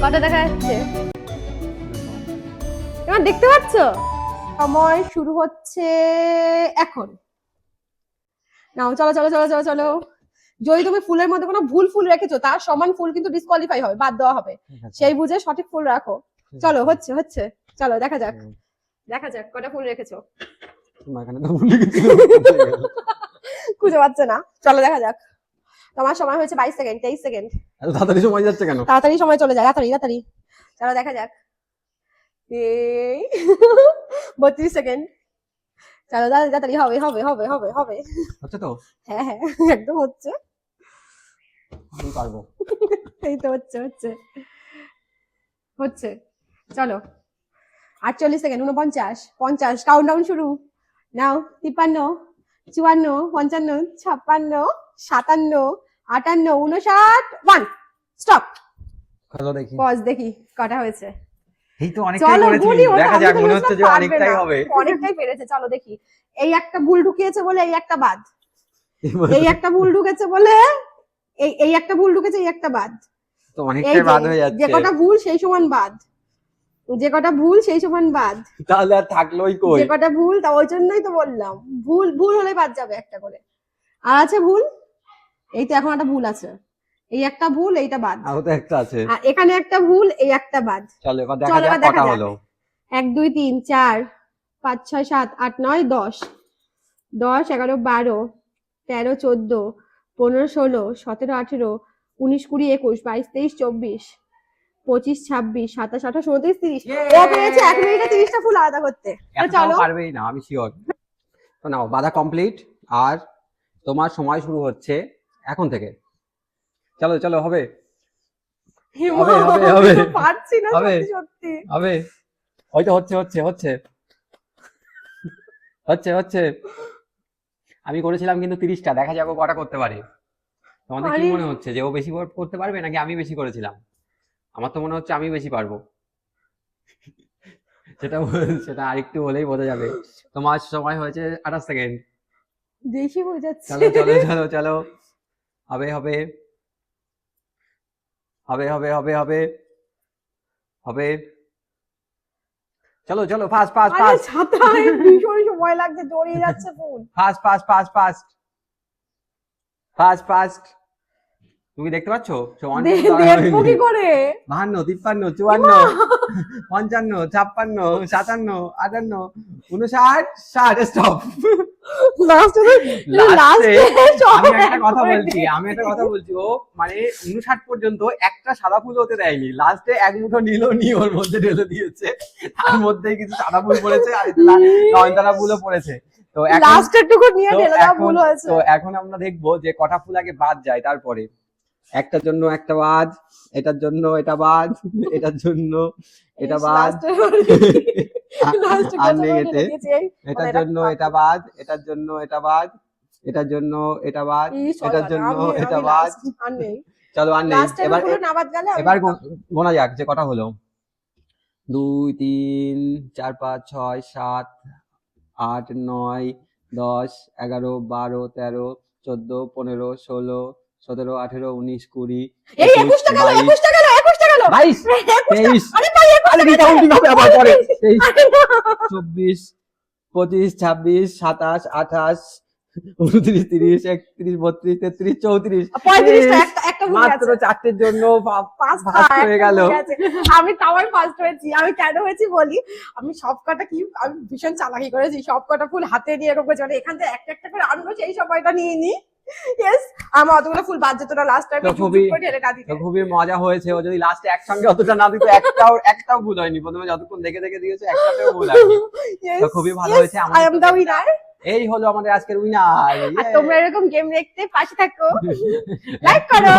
কটা দেখা যাচ্ছে এবার দেখতে পাচ্ছ? সময় শুরু হচ্ছে এখন। নাও চলো চলো চলো চলো চলো। যদি তুমি ফুলের মধ্যে কোনো ভুল ফুল রেখেছো তার সমান ফুল কিন্তু ডিসকোয়ালিফাই হবে, বাদ দেওয়া হবে। সেই বুঝে সঠিক ফুল রাখো। চলো হচ্ছে হচ্ছে, চলো দেখা যাক দেখা যাক কটা ফুল রেখেছো। খুঁজে পাচ্ছে না, চলো দেখা যাক। তোমার সময় হয়েছে 22 সেকেন্ড, 23 সেকেন্ড। এত তাড়াতাড়ি সময় যাচ্ছে কেন? তাড়াতাড়ি সময় চলে যায়, তাড়াতাড়ি তাড়াতাড়ি। চলো দেখা যাক। 32 সেকেন্ড। চলো তাড়াতাড়ি, হবে হবে হবে হবে হবে। হচ্ছে তো? হ্যাঁ হ্যাঁ একদম হচ্ছে। আমি পারবো। এই তো হচ্ছে হচ্ছে হচ্ছে। চলো 48 সেকেন্ড, 49, 50, কাউন্টডাউন শুরু। নাও 53, 54, 55, 56, 57, 58, 59, 1 স্টপ। চলো দেখি। পজ দেখি কটা হয়েছে। এই তো অনেকটাই করেছি, দেখা যাক, মনে হচ্ছে যে অনেকটাই হবে। অনেকটাই পেরেছে, চলো দেখি। এই একটা ভুল ঢুকিয়েছে বলে এই একটা বাদ, এই একটা ভুল ঢুকেছে বলে এই একটা ভুল ঢুকেছে, এই একটা বাদ। তো অনেকটাই বাদ হয়ে যাচ্ছে। যে কটা ভুল সেই সমান বাদ, যে কটা ভুল সেই সমান বাদ। তাহলে আর থাকলোই কই? যে কটা ভুল তা ওই জন্যই তো বললাম, ভুল ভুল হলে বাদ যাবে একটা করে। আর আছে ভুল, এই তো এখন একটা ভুল আছে, এই একটা ভুল, এইটা বাদ। আরো তো একটা আছে। আর এখানে একটা ভুল, এই একটা বাদ। চলো এবার দেখা যাক কটা হলো। 1 2 3 4 5 6 7 8 9 10, 10 11 12 13 14 15 16 17 18 19 20 21 22 23 24 25 26 27 28 29 30। ও পেরেছে 1 মিনিটে 30টা ফুল আলাদা করতে। চলো পারবেই না, আমি শিওর। তো নাও, বাধা কমপ্লিট। আর তোমার সময় শুরু হচ্ছে এখন থেকে। চলো চলো, হবে হবে হবে হবে, পারছি না হবে সত্যি সত্যি। হবে। হয়তো হচ্ছে হচ্ছে হচ্ছে হচ্ছে হচ্ছে। আমি করেছিলাম কিন্তু 30টা, দেখা যাবে কটা করতে পারে। তোমাদের কি মনে হচ্ছে যে ও বেশি করতে পারবে নাকি আমি বেশি করেছিলাম? আমার তো মনে হচ্ছে আমি বেশি পারবো। সেটা সেটা আরেকটু হলেই বোঝা যাবে। তোমার সময় হয়েছে 28 সেকেন্ড। বেশি হয়ে যাচ্ছে। চলো চলো চলো চলো, হবে হবে হবে হবে হবে হবে হবে। চলো চলো, ফাস্ট ফাস্ট আরে ফাস্ট ছাতায় ভীষণ সময় লাগছে, জড়িয়ে যাচ্ছে ফুল। Fast fast fast fast fast fast. তুমি দেখতে পাচ্ছ? দেখবো কি করে? 52, 53, 54, 55, 56, 57, 58, 59, 60। স্টপ। আমি একটা কথা বলছি, ও মানে 59 পর্যন্ত একটা সাদা ফুল হতে দেয়নি। লাস্টে এক মুঠো নিয়ে ওর মধ্যে ঢেলে দিয়েছে, তার মধ্যে কিছু সাদা ফুল পড়েছে আর নয়নতারা ফুলও পড়েছে। তো এখন আমরা দেখবো যে কটা ফুল আগে বাদ যায়, তারপরে একটার জন্য একটা বাদ, এটার জন্য এটা বাদ, এটার জন্য এটা বাদ, আর নেই এতে। এটার জন্য এটা বাদ, এটার জন্য এটা বাদ, এটার জন্য এটা বাদ, এটার জন্য এটা বাদ। চলো আর নেই। এবার গোনা যাক যে কটা হলো। 2 3 4 5 6 7 8 9 10 11 12 13 14 15 16 17 18 19 20 21 22 23 24 25 26 27 28 29 30 31 32 33 34 মাত্র 4টের জন্য ফার্স্ট হয়ে গেল। আমি তাওয়াই ফার্স্ট হয়েছি। আমি কেন হয়েছি বলি, আমি সবকটা কি আমি ভীষণ চালাকি করেছি, সবকটা ফুল হাতে নিয়ে এরকম করে এখান থেকে একটা একটা করে আনবো, সেই সময়টা নিয়ে নি। ইয়েস, আমার অতগুলো ফুল বাদ যেত না লাস্ট টাইমে, খুবই মজা হয়েছে। ও যদি লাস্টে একসঙ্গে অতটা না দিত, একটাও ভুল হয়নি। প্রথমে যতক্ষণ দেখে দেখে দিয়েছে একটাতেও ভুল হয়নি। তো খুবই ভালো হয়েছে। এই হলো আমাদের আজকের উইনার। তোমরা এরকম গেম দেখতে পাশে থাকো, লাইক করো।